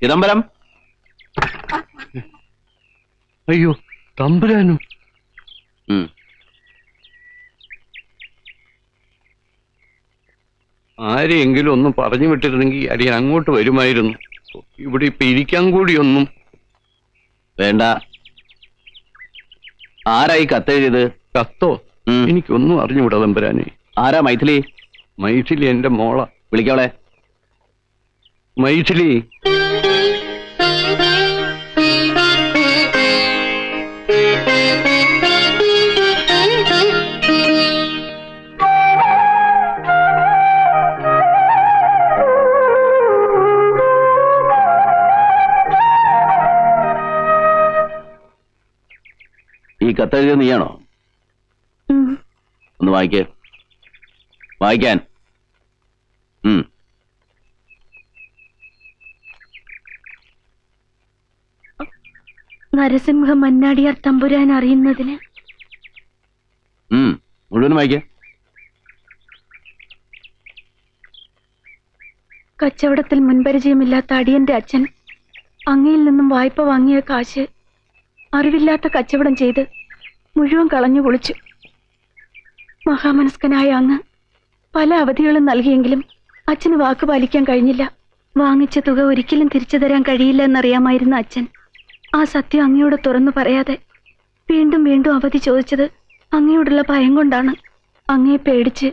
ചിദംബരം. അയ്യോ, തമ്പുരാനും. ആരെയെങ്കിലും ഒന്നും പറഞ്ഞു വിട്ടിരുന്നെങ്കിൽ അടിയൻ അങ്ങോട്ട് വരുമായിരുന്നു. ഇവിടെ ഇപ്പൊ ഇരിക്കാൻ കൂടിയൊന്നും വേണ്ട. ആരായി കത്തെഴുതിയത്? കത്തോ? എനിക്കൊന്നും അറിഞ്ഞുകൂടാ തമ്പുരാനെ. ആരാ? മൈഥിലി. മൈഥിലി എന്റെ മോള. വിളിക്കവളെ. മൈഥിലി. ഈ കത്തെഴുതിയത് നീയാണോ? ഒന്ന് വായിക്കേ. വായിക്കാൻ. നരസിംഹ മന്നാടിയാർ തമ്പുരാൻ അറിയുന്നതിന്. മുഴുവനും വായിക്കേ. കച്ചവടത്തിൽ മുൻപരിചയമില്ലാത്ത അടിയന്റെ അച്ഛൻ അങ്ങയിൽ നിന്നും വായ്പ വാങ്ങിയ കാശ് അറിവില്ലാത്ത കച്ചവടം ചെയ്ത് മുഴുവൻ കളഞ്ഞു കുളിച്ചു. മഹാമനസ്കനായ അങ്ങ് പല അവധികളും നൽകിയെങ്കിലും അച്ഛന് വാക്ക് പാലിക്കാൻ കഴിഞ്ഞില്ല. വാങ്ങിച്ച തുക ഒരിക്കലും തിരിച്ചു തരാൻ കഴിയില്ല എന്നറിയാമായിരുന്ന അച്ഛൻ ആ സത്യം അങ്ങയോട് തുറന്നു പറയാതെ വീണ്ടും വീണ്ടും അവധി ചോദിച്ചത് അങ്ങയോടുള്ള ഭയം കൊണ്ടാണ്. അങ്ങയെ പേടിച്ച്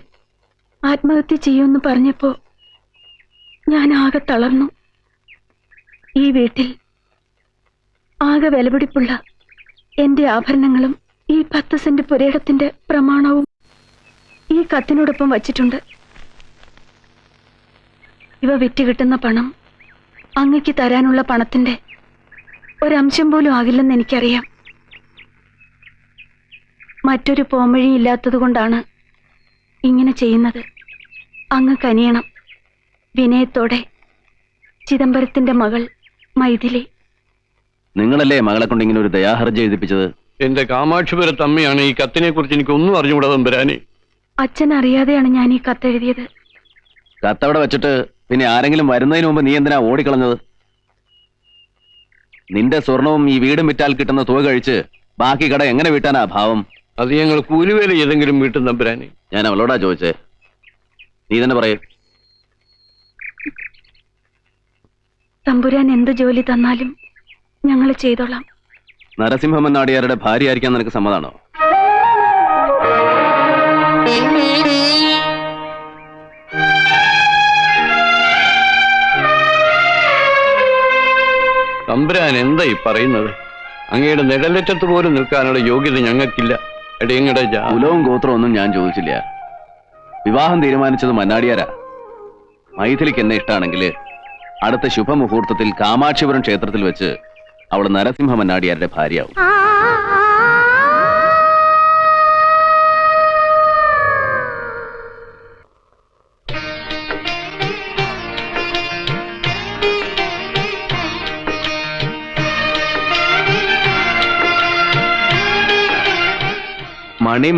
ആത്മഹത്യ ചെയ്യുമെന്ന് പറഞ്ഞപ്പോ ഞാൻ ആകെ തളർന്നു. ഈ വീട്ടിൽ ആകെ വിലപിടിപ്പുള്ള എന്റെ ആഭരണങ്ങളും ഈ 10 സെന്റ് പുരയിടത്തിന്റെ പ്രമാണവും ഈ കത്തിനോടൊപ്പം വച്ചിട്ടുണ്ട്. ഇവ വിറ്റ് കിട്ടുന്ന പണം അങ്ങയ്ക്ക് തരാനുള്ള പണത്തിന്റെ ഒരംശം പോലും ആകില്ലെന്ന് എനിക്കറിയാം. മറ്റൊരു പോംവഴിയില്ലാത്തത് കൊണ്ടാണ് ഇങ്ങനെ ചെയ്യുന്നത്. അങ്ങ് കനിയണം. വിനയത്തോടെ, ചിദംബരത്തിന്റെ മകൾ മൈഥിലി. നിങ്ങളല്ലേ മകളെ കൊണ്ട് ഇങ്ങനെ ഒരു ദയാഹർജി എഴുതിപ്പിച്ചത്? എന്റെ കാമാക്ഷിപുരത്ത് അമ്മയാണ്. ഈ കത്തിനെ കുറിച്ച് എനിക്കൊന്നും അറിഞ്ഞുകൂടാ തമ്പുരാനെ. അച്ഛൻ അറിയാതെയാണ് ഞാൻ ഈ കത്തെഴുതിയത്. കത്തവിടെ വെച്ചിട്ട് പിന്നെ ആരെങ്കിലും വരുന്നതിന് മുമ്പ് നീ എന്തിനാ ഓടിക്കളഞ്ഞത്? നിന്റെ സ്വർണവും ഈ വീടും വിറ്റാൽ കിട്ടുന്ന തുക കഴിച്ച് ബാക്കി കട എങ്ങനെ വീട്ടാനാ ഭാവം? അത് ഞങ്ങൾ കൂലിവേല ഏതെങ്കിലും വീട്ടും തമ്പുരാനെ. ഞാൻ അവളോടാ ചോദിച്ചേ. നീ തന്നെ പറയേ. തമ്പുരാൻ എന്ത് ജോലി തന്നാലും ഞങ്ങൾ ചെയ്തോളാം. നരസിംഹമൻ നാടിയാരുടെ ഭാര്യയായിരിക്കാൻ നിനക്ക് സമ്മതാണോ? തമ്പുരാൻ എന്തായി പറയുന്നത്? അങ്ങയുടെ നിഴലറ്റത്ത് പോലും നിൽക്കാനുള്ള യോഗ്യത ഞങ്ങൾക്കില്ല. എടയങ്ങടെ കുലവും ഗോത്രവും ഒന്നും ഞാൻ ചോദിച്ചില്ല. വിവാഹം തീരുമാനിച്ചത് മന്നാടിയാരാ. മൈഥിലിക്ക് എന്നെ ഇഷ്ടമാണെങ്കിൽ അടുത്ത ശുഭമുഹൂർത്തത്തിൽ കാമാക്ഷിപുരം ക്ഷേത്രത്തിൽ വെച്ച് അവൾ നരസിംഹ മന്നാടിയാരുടെ ഭാര്യയാവും.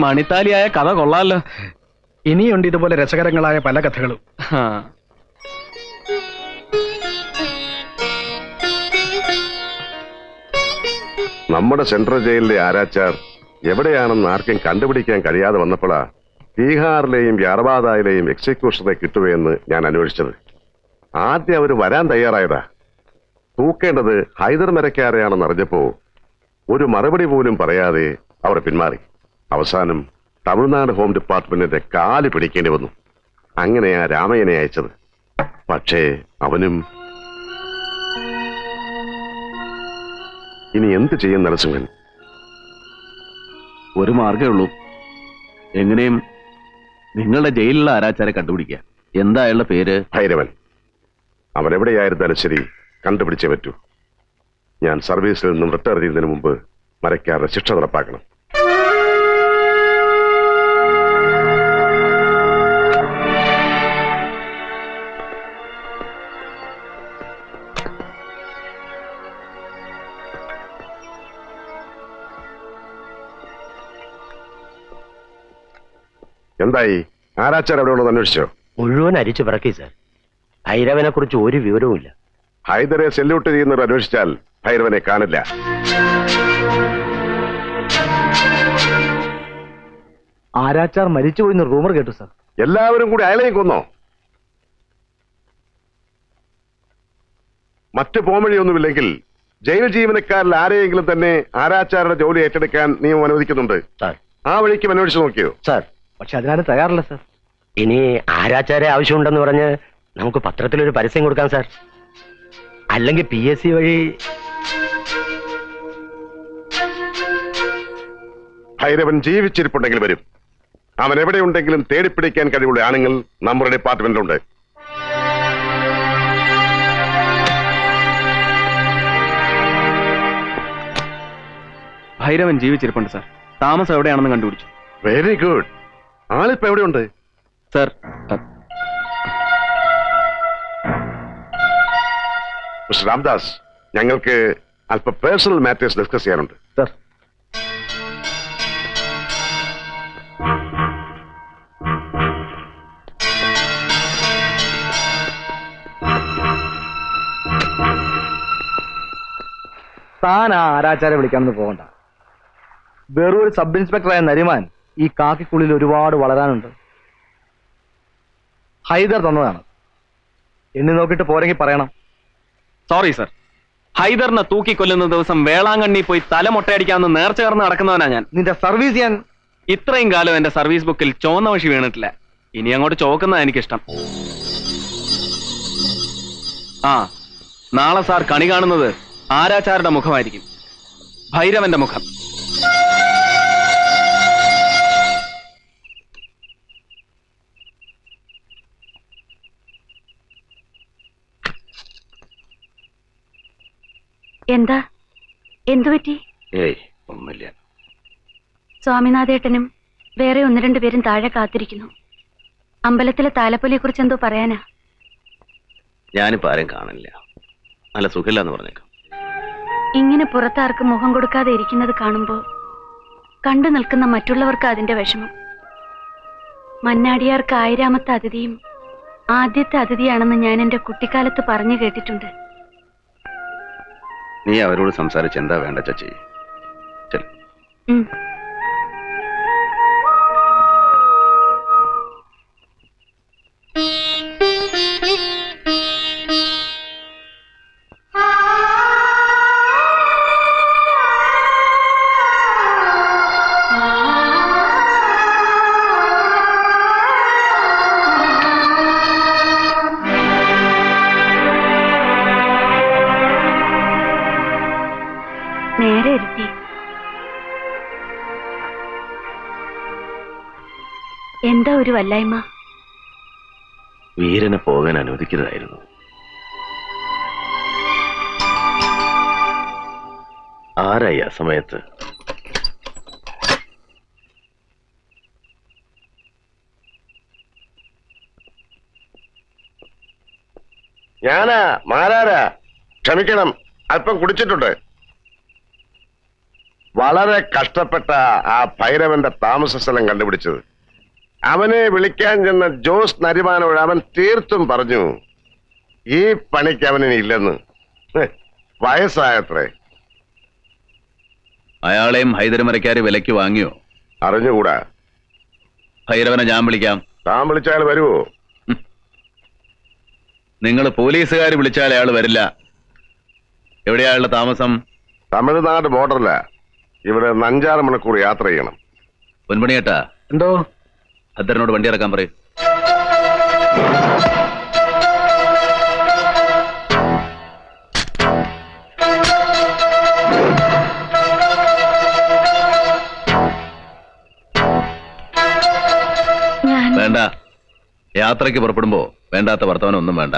മണിത്താലിയായ കഥ കൊള്ളാലോ. ഇനിയുണ്ട് ഇതുപോലെ രസകരങ്ങളായ പല കഥകളും. നമ്മുടെ സെൻട്രൽ ജയിലിലെ ആരാച്ചാർ എവിടെയാണെന്ന് ആർക്കും കണ്ടുപിടിക്കാൻ കഴിയാതെ വന്നപ്പോഴാ ബീഹാറിലെയും യാർവാദയിലെയും എക്സിക്യൂഷനെ കിട്ടുകയെന്ന് ഞാൻ അന്വേഷിച്ചത്. ആദ്യം അവർ വരാൻ തയ്യാറായതാ. തൂക്കേണ്ടത് ഹൈദർ മരക്കാരെയാണെന്ന് അറിഞ്ഞപ്പോ ഒരു മറുപടി പോലും പറയാതെ അവർ പിന്മാറി. അവസാനം തമിഴ്നാട് ഹോം ഡിപ്പാർട്ട്മെന്റിന്റെ കാല് പിടിക്കേണ്ടി വന്നു. അങ്ങനെയാ രാമയ്യനെ അയച്ചത്. പക്ഷേ അവനും ഇനി എന്ത് ചെയ്യും നരസിംഹൻ? ഒരു മാർഗേ ഉള്ളൂ. എങ്ങനെയും നിങ്ങളുടെ ജയിലിലുള്ള ആരാച്ചാരെ കണ്ടുപിടിക്കുക. എന്താ അയാളുടെ പേര്? ഭൈരവൻ. അവൻ എവിടെയായിരുന്നാലും ശരി കണ്ടുപിടിച്ചേ പറ്റൂ. ഞാൻ സർവീസിൽ നിന്നും റിട്ടയർ ചെയ്യുന്നതിന് മുമ്പ് മരക്കാരുടെ ശിക്ഷ നടപ്പാക്കണം. എന്തായി? ആരാച്ചാർ എവിടെയുള്ളത് അന്വേഷിച്ചോ? മുഴുവൻ അരിച്ചു പറക്കി സാർ. ഭൈരവനെ കുറിച്ച് ഒരു വിവരവുമില്ല. ഹൈദരെ സെല്യൂട്ട് ചെയ്യുന്നവർ അന്വേഷിച്ചാൽ ഭൈരവനെ കാണില്ല. ആരാച്ചാർ മരിച്ചുപോയിന്ന് റൂമർ കേട്ടു സാർ. എല്ലാവരും കൂടി അയാളെയും കൊന്നോ? മറ്റു പോംവഴിയൊന്നുമില്ലെങ്കിൽ ജയിൽ ജീവനക്കാരിൽ ആരെയെങ്കിലും തന്നെ ആരാച്ചാരുടെ ജോലി ഏറ്റെടുക്കാൻ നിയമം അനുവദിക്കുന്നുണ്ട്. ആ വഴിക്ക് അന്വേഷിച്ചു നോക്കിയോ? സാർ, പക്ഷെ അതിനാരും തയ്യാറില്ല സാർ. ഇനി ആരാച്ചാരെ ആവശ്യമുണ്ടെന്ന് പറഞ്ഞ് നമുക്ക് പത്രത്തിലൊരു പരസ്യം കൊടുക്കാം സാർ. അല്ലെങ്കിൽ PSC വഴി. ഭൈരവൻ ജീവിച്ചിരിപ്പുണ്ടെങ്കിൽ വരും. അവൻ എവിടെയുണ്ടെങ്കിലും തേടിപ്പിടിക്കാൻ കഴിവുള്ള ആണുങ്ങൾ നമ്മുടെ ഡിപ്പാർട്ട്മെന്റിലുണ്ട്. ഭൈരവൻ ജീവിച്ചിരിപ്പുണ്ട് സാർ. താമസം എവിടെയാണെന്ന് കണ്ടുപിടിച്ചു. Very good. ആളിപ്പോ എവിടെയുണ്ട് സാർ? മിസ്റ്റർ രാംദാസ്, ഞങ്ങൾക്ക് അല്പം പേഴ്സണൽ മാറ്റേഴ്സ് ഡിസ്കസ് ചെയ്യാനുണ്ട്. സാർ, താൻ ആ ആരാച്ചാരെ വിളിക്കാനൊന്നും പോകണ്ട. വെറും ഒരു സബ് ഇൻസ്പെക്ടറായ നരിമാൻ ഈ കാക്കിക്കുള്ളിൽ ഒരുപാട് വളരാനുണ്ട്. ഹൈദർ തന്നതാണ്. എണ്ണി നോക്കിയിട്ട് പോരെങ്കിൽ പറയണം. Sorry sir. ഹൈദറിനെ തൂക്കിക്കൊല്ലുന്ന ദിവസം വേളാങ്കണ്ണി പോയി തലമൊട്ടയടിക്കാമെന്ന് നേർച്ച ചേർന്ന് നടക്കുന്നവനാ ഞാൻ. നിന്റെ സർവീസ് ഞാൻ ഇത്രയും കാലം എന്റെ സർവീസ് ബുക്കിൽ ചുവന്ന വശി വീണിട്ടില്ല. ഇനി അങ്ങോട്ട് ചോക്കുന്നതാ എനിക്കിഷ്ടം. ആ, നാളെ സാർ കണി കാണുന്നത് ആരാച്ചാരുടെ മുഖമായിരിക്കും. ഭൈരവന്റെ മുഖം. എന്താ? എന്തുപറ്റി? ഏയ് ഒന്നുമില്ല. സ്വാമിനാഥേട്ടനും വേറെ 1-2 പേരും താഴെ കാത്തിരിക്കുന്നു. അമ്പലത്തിലെ താലപ്പൊലിയെ കുറിച്ച് എന്തോ പറയാനാ. ഞാനിപ്പോ ആരും കാണില്ല. നല്ല സുഖമില്ലാന്ന് പറഞ്ഞേക്കാം. ഇങ്ങനെ പുറത്താർക്ക് മുഖം കൊടുക്കാതെ ഇരിക്കുന്നത് കാണുമ്പോ കണ്ടു നിൽക്കുന്ന മറ്റുള്ളവർക്ക് അതിന്റെ വിഷമം. മന്നാടിയാർക്ക് 1000ാമത്തെ അതിഥിയും ആദ്യത്തെ അതിഥിയാണെന്ന് ഞാൻ എന്റെ കുട്ടിക്കാലത്ത് പറഞ്ഞു കേട്ടിട്ടുണ്ട്. നീ അവരോട് സംസാരിച്ച് എന്താ വേണ്ട ചച്ചി? ചെല്. നേരെ ഇരുത്തി. എന്താ ഒരു വല്ലായ്മ? വീരനെ പോകാൻ അനുവദിക്കുന്നതായിരുന്നു. ആരായി ആ സമയത്ത്? ഞാനാ മാരാരാ. ക്ഷമിക്കണം, അല്പം കുടിച്ചിട്ടുണ്ട്. വളരെ കഷ്ടപ്പെട്ട ആ ഭൈരവന്റെ താമസ സ്ഥലം കണ്ടുപിടിച്ചത്. അവനെ വിളിക്കാൻ ചെന്ന ജോസ് നരിമാനോട് അവൻ തീർത്തും പറഞ്ഞു ഈ പണിക്ക് അവനിനി ഇല്ലെന്ന്. വയസ്സായത്രേ. അയാളെയും ഹൈദരമരക്കാര് വിലയ്ക്ക് വാങ്ങിയോ? അറിഞ്ഞുകൂടാ. ഭൈരവനെ ഞാൻ വിളിക്കാം. താൻ വിളിച്ചാൽ വരുവോ? നിങ്ങൾ പോലീസുകാർ വിളിച്ചാൽ അയാൾ വരില്ല. എവിടെയാ അയാളുടെ താമസം? തമിഴ്നാട് ബോർഡറില. ഇവിടെ 5-6 മണിക്കൂർ യാത്ര ചെയ്യണം. പൊൻപണിയേട്ടാ, എന്തോ? ഭദ്രനോട് വണ്ടി ഇറക്കാൻ പറയും. വേണ്ട. യാത്രയ്ക്ക് പുറപ്പെടുമ്പോ വേണ്ടാത്ത വർത്തമാനം ഒന്നും വേണ്ട.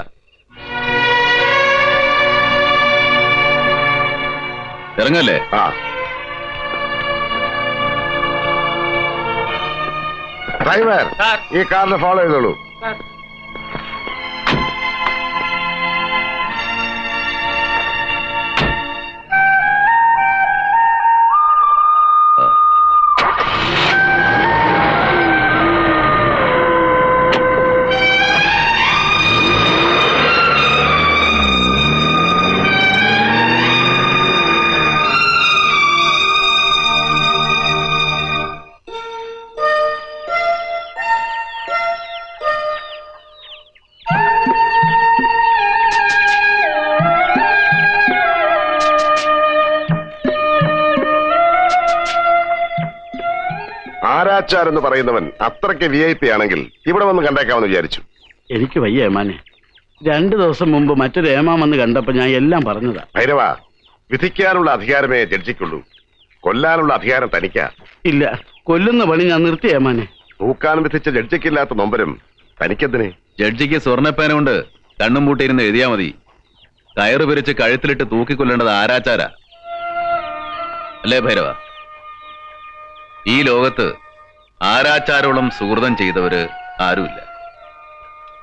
ഇറങ്ങല്ലേ? ആ, ഡ്രൈവർ ഈ കാറിനെ ഫോളോ ചെയ്തോളൂ. ആരാച്ചാർ എന്ന് പറയുന്നവൻ അത്രയ്ക്ക് VIP ആണെങ്കിൽ ഇവിടെ വന്ന് കണ്ടേക്കാമെന്ന് വിചാരിച്ചു. എനിക്ക് വയ്യ ഏമാനെ. 2 ദിവസം മുമ്പ് മറ്റൊരു ഏമാൻ വന്ന് കണ്ടപ്പോ ഞാൻ എല്ലാം പറഞ്ഞതാ. ഭൈരവ, വിധിക്കാനുള്ള അധികാരമേ ജഡ്ജിക്കുള്ളൂ. കൊല്ലാനുള്ള അധികാരം തനിക്കാ. ഇല്ല, കൊല്ലുന്ന പണി ഞാൻ നിർത്തി ഏമാനെ. തൂക്കാൻ വിധിച്ച ജഡ്ജിക്കില്ലാത്ത നൊമ്പരം തനിക്കെന്തിന്? ജഡ്ജിക്ക് സ്വർണ്ണപ്പേന കൊണ്ട് കണ്ണും പൂട്ടിയിരുന്ന് എഴുതിയാ മതി. കയറ് പിരിച്ച് കഴുത്തിലിട്ട് തൂക്കിക്കൊല്ലേണ്ടത് ആരാച്ചാരാ, അല്ലേ ഭൈരവ? ഈ ലോകത്ത് ആരാച്ചാരോളം സുഹൃതം ചെയ്തവര് ആരുമില്ല.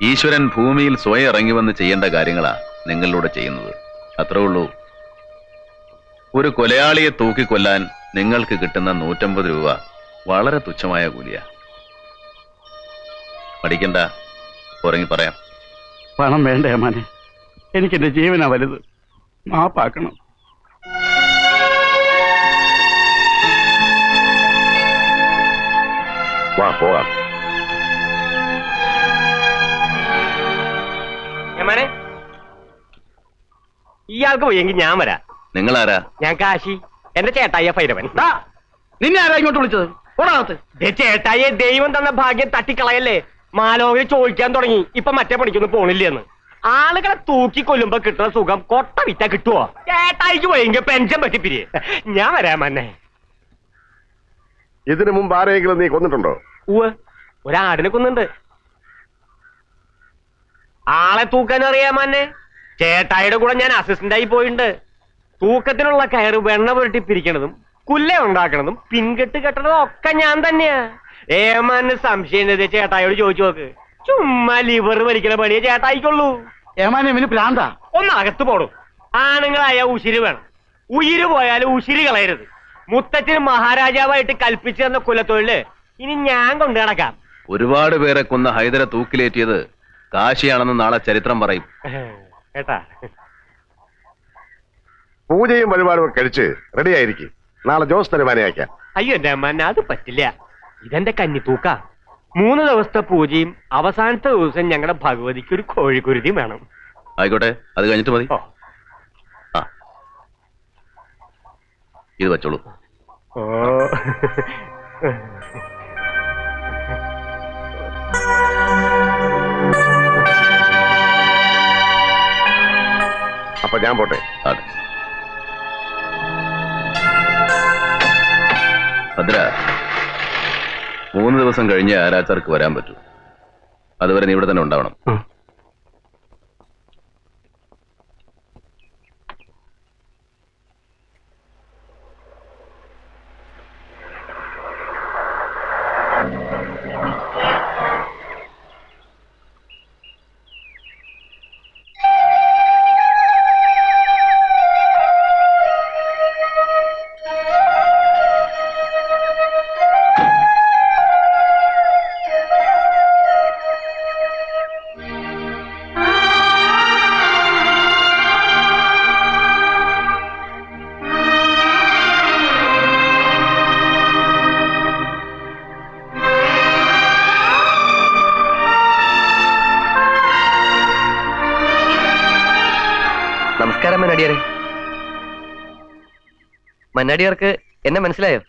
ഈശ്വരൻ ഭൂമിയിൽ സ്വയം ഇറങ്ങി വന്ന് ചെയ്യേണ്ട കാര്യങ്ങളാ നിങ്ങളിലൂടെ ചെയ്യുന്നത്. അത്രേ ഉള്ളൂ. ഒരു കൊലയാളിയെ തൂക്കിക്കൊല്ലാൻ നിങ്ങൾക്ക് കിട്ടുന്ന 150 രൂപ വളരെ തുച്ഛമായ കൂലിയാ. പഠിക്കണ്ട, ഉറങ്ങി പറയാം. പണം വേണ്ട ഏമാനെ, എനിക്കെന്റെ ജീവനാ വലുത്. മാപ്പാക്കണം. വാ പോവാം. ഇയാൾക്ക് പോയെങ്കിൽ ഞാൻ വരാം. നിങ്ങളാരാ? ഞാൻ കാശി, എന്റെ ചേട്ടായ ഭൈരവൻ. നിന്നെ ആരാ ഇങ്ങോട്ട് വിളിച്ചത്? ഓടാകത്ത്. ചേട്ടായെ ദൈവം തന്ന ഭാഗ്യം തട്ടിക്കളയല്ലേ. മാലോകര് ചോദിക്കാൻ തുടങ്ങി ഇപ്പൊ മറ്റേ പണിക്കൊന്നും പോണില്ലെന്ന്. ആളുകളെ തൂക്കിക്കൊല്ലുമ്പോ കിട്ടുന്ന സുഖം കൊട്ട വിറ്റ കിട്ടുവോ? ചേട്ടായിക്ക് പോയെങ്കിൽ പെൻഷൻ പറ്റിപ്പിരിയെ. ഞാൻ വരാമന്നെ. ഇതിനു മുമ്പ് ആരെങ്കിലും നീ കൊന്നിട്ടുണ്ടോ? ഒരാടിനെ കൊന്നുണ്ട്. ആളെ തൂക്കാൻ അറിയാമന്നെ. ചേട്ടായിയുടെ കൂടെ ഞാൻ അസിസ്റ്റന്റായി പോയിട്ടുണ്ട്. തൂക്കത്തിനുള്ള കയറ് വെണ്ണ പുരട്ടി പിരിക്കണതും കുല്ല ഉണ്ടാക്കണതും പിൻകെട്ട് കെട്ടണതും ഒക്കെ ഞാൻ തന്നെയാ. ഏമാന് സംശയം ചേട്ടായിയോട് ചോദിച്ചു നോക്ക്. ചുമ്മാ ലിവർ വലിക്കണ പണിയെ ചേട്ടായിക്കുള്ളൂ. ഏമാനെ ഇവന് പ്രാന്താ. ഒന്നകത്ത് പോടും. ആണുങ്ങളായ ഉശിര് വേണം. ഉയിര് പോയാലും ഉശിര് കളയരുത്. മുത്തച്ഛന് മഹാരാജാവായിട്ട് കൽപ്പിച്ചു തന്ന കുലത്തൊഴില് ഇനി ഞാൻ കൊണ്ടു നടക്കാം. ഒരുപാട് പേരെ കൊന്ന ഹൈദരെ തൂക്കിലേറ്റിയത് കാശിയാണെന്ന് നാളെ ചരിത്രം പറയും. കേട്ടാ? പൂജയും വഴിപാടും കഴിച്ച് റെഡി ആയിരിക്കും. നാളെ ജോസ് തരുമാനെ അയക്കാം. അയ്യോ എന്റെ അമ്മ, അത് പറ്റില്ല. ഇതെന്റെ കന്നി തൂക്ക. 3 ദിവസത്തെ പൂജയും അവസാനത്തെ ദിവസം ഞങ്ങളുടെ ഭഗവതിക്ക് ഒരു കോഴിക്കുരുതിയും വേണം. ആയിക്കോട്ടെ, അത് കഴിഞ്ഞിട്ട് മതി. ആ, ഇത് വെച്ചോളൂ. അപ്പൊ ഞാൻ പോട്ടെ. അതെ ഭദ്ര, 3 ദിവസം കഴിഞ്ഞ് ആരാച്ചാർക്ക് വരാൻ പറ്റൂ. അതുവരെ നീ ഇവിടെ തന്നെ ഉണ്ടാവണം. നമസ്കാരം മന്നാടിയാരെ. മന്നാടിയാർക്ക് എന്നെ മനസ്സിലായോ?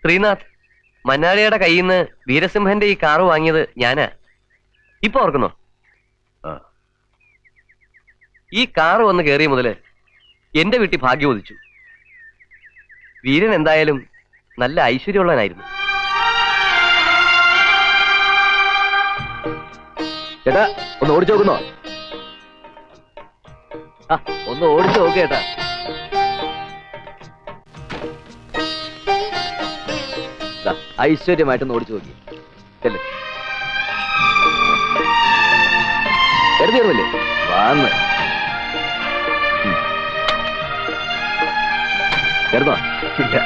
ശ്രീനാഥ്, മന്നാടിയുടെ കയ്യിൽ നിന്ന് വീരസിംഹന്റെ ഈ കാറ് വാങ്ങിയത് ഞാനാ. ഇപ്പൊ ഓർക്കുന്നോ? ഈ കാറ് വന്ന് കയറിയ മുതല് എന്റെ വീട്ടിൽ ഭാഗ്യം ഉദിച്ചു. വീരൻ എന്തായാലും നല്ല ഐശ്വര്യമുള്ളവനായിരുന്നു. ചേട്ടാ, ഒന്ന് ഓടിച്ചു നോക്കുന്നോ? ഒന്ന് ഓടിച്ചു നോക്ക് ചേട്ടാ. ഐശ്വര്യമായിട്ടൊന്ന് ഓടിച്ചു നോക്കി. കരുതിയല്ലേ വാന്ന് കരുതോ? ഇല്ല.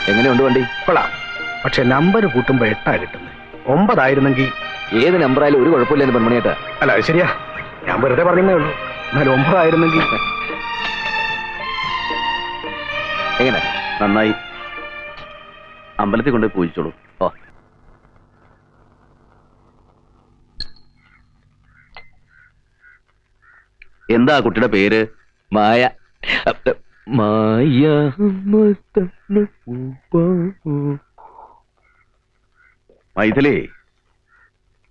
എങ്ങനെയുണ്ട് വണ്ടി? കൊള്ളാം. പക്ഷെ നമ്പർ കൂട്ടുമ്പോ 8 കിട്ടുന്നത്. 9 ആയിരുന്നെങ്കിൽ ഏത് നമ്പറായാലും ഒരു കുഴപ്പമില്ലെന്ന് പെൺമണിയേട്ടാ. അല്ല, അത് ശരിയാ. ഞാൻ വെറുതെ പറഞ്ഞേ ഉള്ളൂ. എന്നാലും 9 ആയിരുന്നെങ്കിൽ. എങ്ങനെ? നന്നായി. അമ്പലത്തിൽ കൊണ്ട് പൂജിച്ചോളൂ. ഓ, എന്താ ആ കുട്ടിയുടെ പേര്? മായ മായ മൈഥിലി,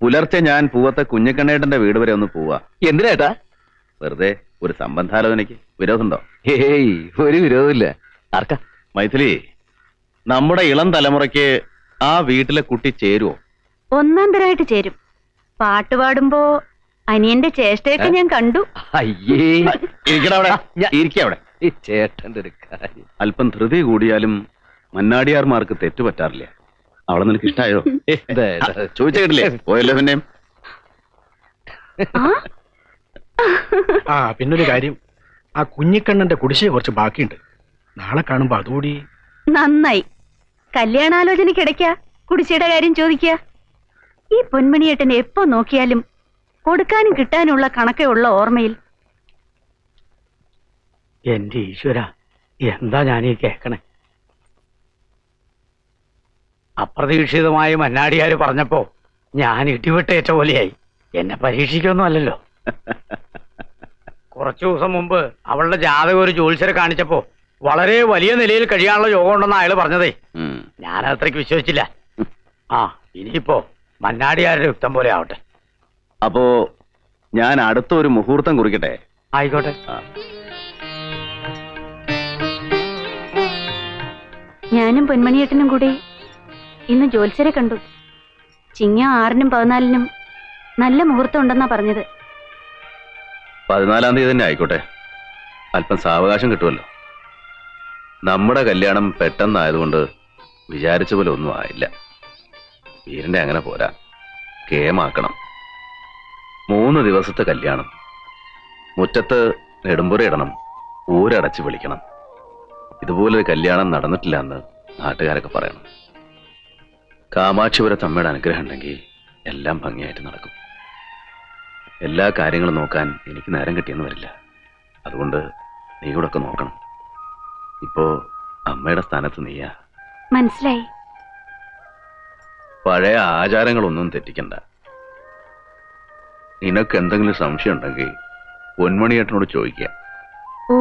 പുലർച്ചെ ഞാൻ പൂവത്തെ കുഞ്ഞിക്കണ്ണേട്ടന്റെ വീട് വരെ ഒന്ന് പോവാ. എന്തിനേട്ടാ? വെറുതെ ഒരു സംബന്ധാലോചനയ്ക്ക്. വിരോധമുണ്ടോ? ഹേയ്, ഒരു വിരോധമില്ല. ആർക്കാ? മൈഥിലി, നമ്മുടെ ഇളം തലമുറയ്ക്ക് ആ വീട്ടിലെ കുട്ടി ചേരുവോ? ഒന്നാം തരായിട്ട് ചേരും. പാട്ട് പാടുമ്പോ അനിയന്റെ ചേഷ്ടയൊക്കെ ഞാൻ കണ്ടു. അയ്യേ, ഇരിക്കടവിടെ, ഇരിക്കവിടെ. ഈ ചേട്ടന്റെ ഒരു കാര്യം. അല്പം ധൃതി കൂടിയാലും മന്നാടിയാർമാർക്ക് തെറ്റുപറ്റാറില്ല. അവളെ നിനക്ക് ഇഷ്ടായോ? ചോദിച്ച കേട്ടില്ലേ? പോയല്ലോ പിന്നെ. ആ പിന്നൊരു കാര്യം, ആ കുഞ്ഞിക്കണ്ണന്റെ കുടിശ്ശിക കുറച്ച് ബാക്കിയുണ്ട്. നാളെ കാണുമ്പോ അതുകൂടി. നന്നായി. കല്യാണാലോചനയ്ക്കിടയ്ക്ക കുടിശ്ശിയുടെ കാര്യം ചോദിക്കുക. ഈ പൊന്മണിയേട്ടൻ എപ്പോ നോക്കിയാലും കൊടുക്കാനും കിട്ടാനുള്ള കണക്കേ ഉള്ള ഓർമ്മയിൽ. എന്റെ ഈശ്വര, എന്താ ഞാനീ കേക്കണേ? അപ്രതീക്ഷിതമായി മന്നാടിയാര് പറഞ്ഞപ്പോ ഞാൻ ഇടിവിട്ടേറ്റ പോലെയായി. എന്നെ പരീക്ഷിക്കൊന്നും അല്ലല്ലോ. കുറച്ചു ദിവസം മുമ്പ് അവളുടെ ജാതകം ഒരു ജോത്സ്യരെ കാണിച്ചപ്പോ വളരെ വലിയ നിലയിൽ കഴിയാനുള്ള യോഗം ഉണ്ടെന്ന് അയാള് പറഞ്ഞതേ. ഞാൻ അത്രയ്ക്ക് വിശ്വസിച്ചില്ല. ആ, ഇനിയിപ്പോ മന്നാടിയാരുടെ യുക്തം പോലെ ആവട്ടെ. അപ്പോ ഞാൻ അടുത്തൊരു മുഹൂർത്തം കുറിക്കട്ടെ? ആയിക്കോട്ടെ. ഞാനും പൊന്മണിയേട്ടനും കൂടി ഇന്ന് ജോത്സ്യരെ കണ്ടു. ചിങ്ങ 6-നും 14-നും നല്ല മുഹൂർത്തം ഉണ്ടെന്നാ പറഞ്ഞത്. 14-ാം തീയതി തന്നെ ആയിക്കോട്ടെ. അല്പം സാവകാശം കിട്ടുമല്ലോ. നമ്മുടെ കല്യാണം പെട്ടെന്നായതുകൊണ്ട് വിചാരിച്ച പോലെ ഒന്നും ആയില്ല. വീരന്റെ അങ്ങനെ പോരാ, കേമാക്കണം. 3 ദിവസത്തെ കല്യാണം. മുറ്റത്ത് നെടുമ്പുര ഇടണം, ഊരടച്ച് വിളിക്കണം. ഇതുപോലൊരു കല്യാണം നടന്നിട്ടില്ല എന്ന് നാട്ടുകാരൊക്കെ പറയണം. കാമാക്ഷിപുരത്ത് അമ്മയുടെ അനുഗ്രഹം ഉണ്ടെങ്കിൽ എല്ലാം ഭംഗിയായിട്ട് നടക്കും. എല്ലാ കാര്യങ്ങളും നോക്കാൻ എനിക്ക് നേരം കിട്ടിയെന്ന് വരില്ല. അതുകൊണ്ട് നീ കൂടെ ഒക്കെ നോക്കണം. ഇപ്പോ അമ്മയുടെ സ്ഥാനത്ത് നീയാ. മനസ്സിലായി. പഴയ ആചാരങ്ങളൊന്നും തെറ്റിക്കണ്ട. നിനക്ക് എന്തെങ്കിലും സംശയം ഉണ്ടെങ്കിൽ പൊന്മണിയേട്ടനോട് ചോദിക്കാം. ഓ